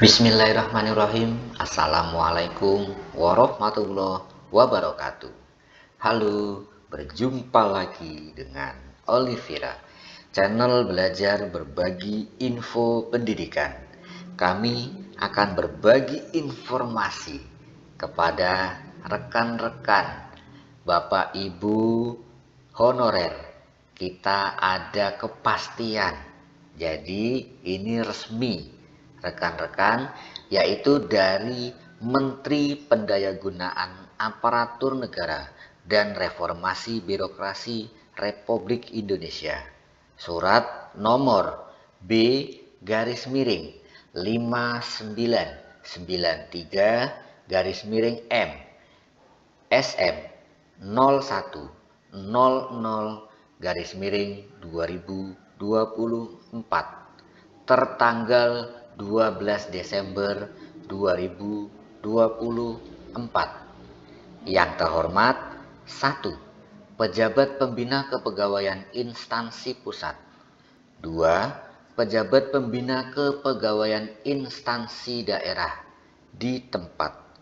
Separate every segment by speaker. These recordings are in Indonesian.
Speaker 1: Bismillahirrahmanirrahim. Assalamualaikum warahmatullahi wabarakatuh. Halo, berjumpa lagi dengan Olivira, channel belajar berbagi info pendidikan. Kami akan berbagi informasi kepada rekan-rekan Bapak Ibu honorer. Kita ada kepastian. Jadi ini resmi rekan-rekan, yaitu dari Menteri Pendayagunaan Aparatur Negara dan Reformasi Birokrasi Republik Indonesia. Surat nomor B-5993-M SM 0100-2024 tertanggal 12 Desember 2024. Yang terhormat 1. Pejabat Pembina Kepegawaian Instansi Pusat. 2. Pejabat Pembina Kepegawaian Instansi Daerah di tempat.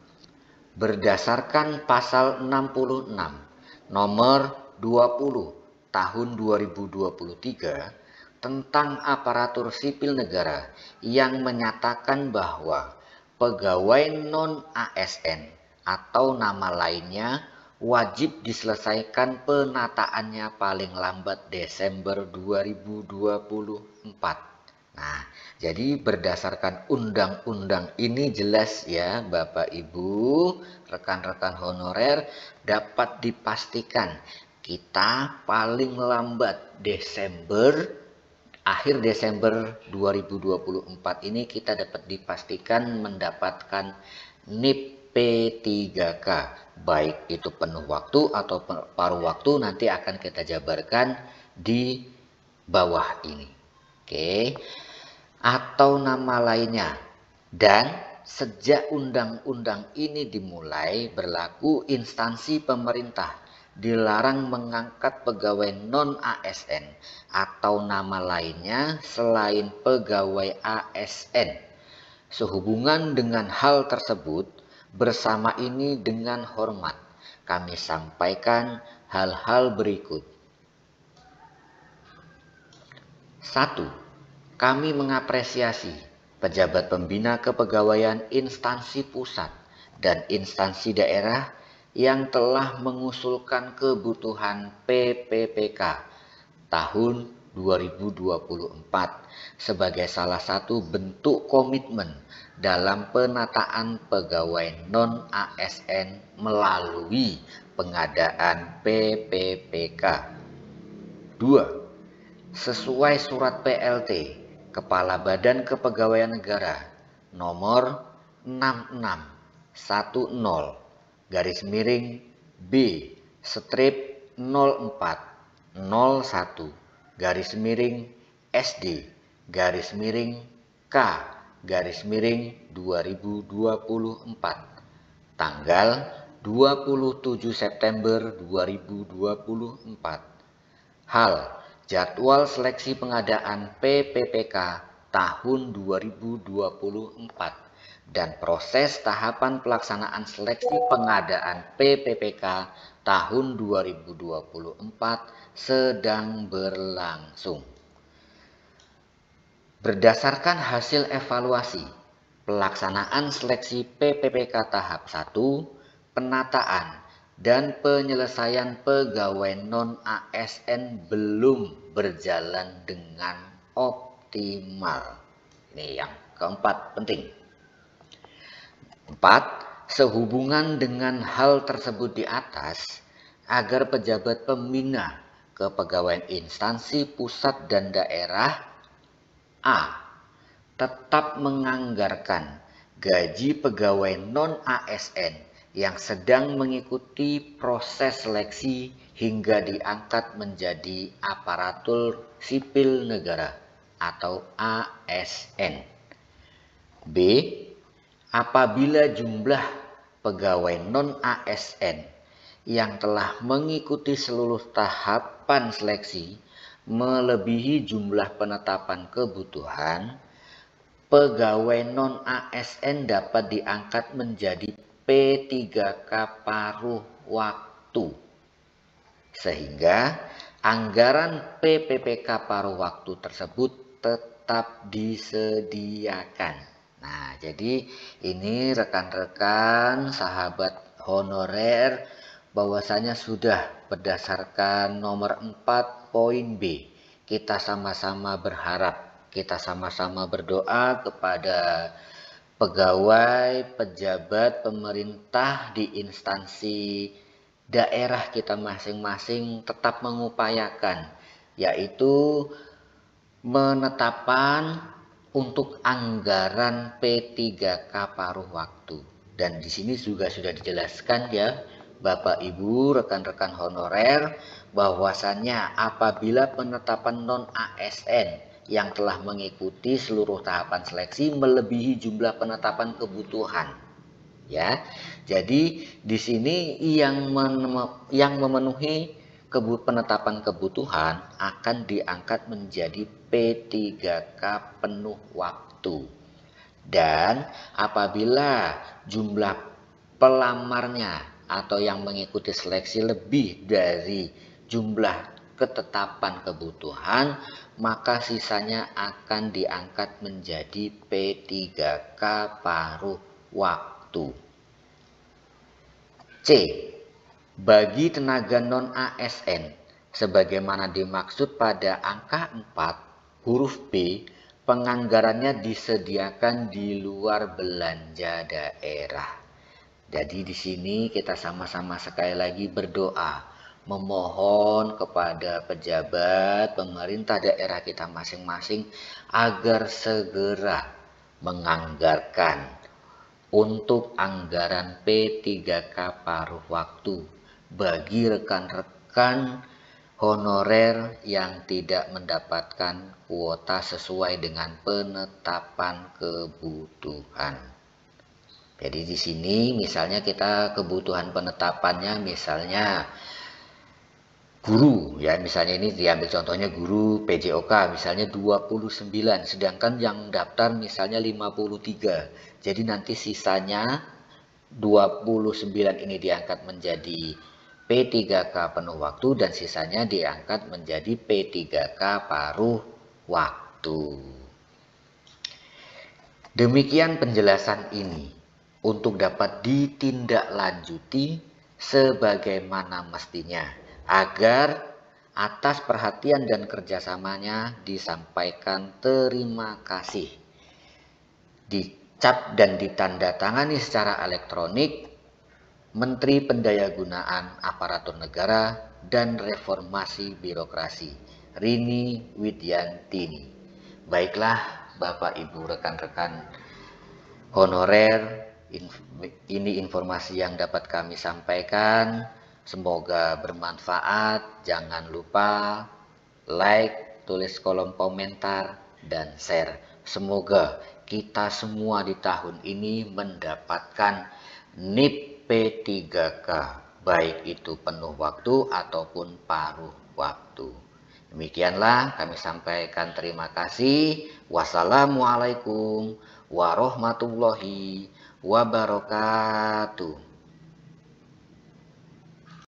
Speaker 1: Berdasarkan pasal 66 nomor 20 tahun 2023 tentang aparatur sipil negara yang menyatakan bahwa pegawai non-ASN atau nama lainnya wajib diselesaikan penataannya paling lambat Desember 2024. Nah, jadi berdasarkan undang-undang ini jelas ya Bapak Ibu, rekan-rekan honorer, dapat dipastikan kita paling lambat akhir Desember 2024 ini kita dapat dipastikan mendapatkan NIP P3K, baik itu penuh waktu atau paruh waktu, nanti akan kita jabarkan di bawah ini. Oke. Atau nama lainnya. Dan sejak undang-undang ini dimulai berlaku, instansi pemerintah dilarang mengangkat pegawai non-ASN atau nama lainnya selain pegawai ASN. Sehubungan dengan hal tersebut, bersama ini dengan hormat kami sampaikan hal-hal berikut. 1. Kami mengapresiasi pejabat pembina kepegawaian instansi pusat dan instansi daerah yang telah mengusulkan kebutuhan PPPK tahun 2024 sebagai salah satu bentuk komitmen dalam penataan pegawai non-ASN melalui pengadaan PPPK. 2. Sesuai surat PLT Kepala Badan Kepegawaian Negara nomor 66/01/SD/K/2024 tanggal 27 September 2024. Hal jadwal seleksi pengadaan PPPK tahun 2024 dan proses tahapan pelaksanaan seleksi pengadaan PPPK tahun 2024 sedang berlangsung. Berdasarkan hasil evaluasi pelaksanaan seleksi PPPK tahap 1, penataan dan penyelesaian pegawai non-ASN belum berjalan dengan optimal. Ini yang keempat penting. 4. Sehubungan dengan hal tersebut di atas, agar pejabat pembina kepegawaian instansi pusat dan daerah A. Tetap menganggarkan gaji pegawai non-ASN yang sedang mengikuti proses seleksi hingga diangkat menjadi aparatur sipil negara atau ASN. B. Apabila jumlah pegawai non-ASN yang telah mengikuti seluruh tahapan seleksi melebihi jumlah penetapan kebutuhan, pegawai non-ASN dapat diangkat menjadi P3K paruh waktu. Sehingga anggaran PPPK paruh waktu tersebut tetap disediakan. Nah, jadi ini rekan-rekan sahabat honorer bahwasanya sudah berdasarkan nomor 4 poin B. Kita sama-sama berharap, kita sama-sama berdoa kepada pegawai, pejabat, pemerintah di instansi daerah kita masing-masing tetap mengupayakan, yaitu menetapkan untuk anggaran P3K paruh waktu. Dan di sini juga sudah dijelaskan ya, Bapak Ibu, rekan-rekan honorer, bahwasannya apabila penetapan non-ASN yang telah mengikuti seluruh tahapan seleksi melebihi jumlah penetapan kebutuhan. Ya, jadi di sini yang memenuhi penetapan kebutuhan akan diangkat menjadi P3K penuh waktu. Dan apabila jumlah pelamarnya atau yang mengikuti seleksi lebih dari jumlah ketetapan kebutuhan, maka sisanya akan diangkat menjadi P3K paruh waktu. C. Bagi tenaga non-ASN, sebagaimana dimaksud pada angka 4, huruf B, penganggarannya disediakan di luar belanja daerah. Jadi di sini kita sama-sama sekali lagi berdoa, memohon kepada pejabat pemerintah daerah kita masing-masing agar segera menganggarkan untuk anggaran P3K paruh waktu bagi rekan-rekan honorer yang tidak mendapatkan kuota sesuai dengan penetapan kebutuhan. Jadi di sini misalnya kita kebutuhan penetapannya misalnya guru ya, misalnya ini diambil contohnya guru PJOK misalnya 29, sedangkan yang daftar misalnya 53. Jadi nanti sisanya 29 ini diangkat menjadi P3K penuh waktu dan sisanya diangkat menjadi P3K paruh waktu. Demikian penjelasan ini untuk dapat ditindaklanjuti sebagaimana mestinya, agar atas perhatian dan kerjasamanya disampaikan terima kasih, dicap dan ditandatangani secara elektronik Menteri Pendayagunaan Aparatur Negara dan Reformasi Birokrasi Rini Widyantini. Baiklah Bapak Ibu rekan-rekan honorer, ini informasi yang dapat kami sampaikan. Semoga bermanfaat. Jangan lupa like, tulis kolom komentar, dan share. Semoga kita semua di tahun ini mendapatkan NIP P3K, baik itu penuh waktu ataupun paruh waktu. Demikianlah kami sampaikan terima kasih. Wassalamualaikum warahmatullahi wabarakatuh.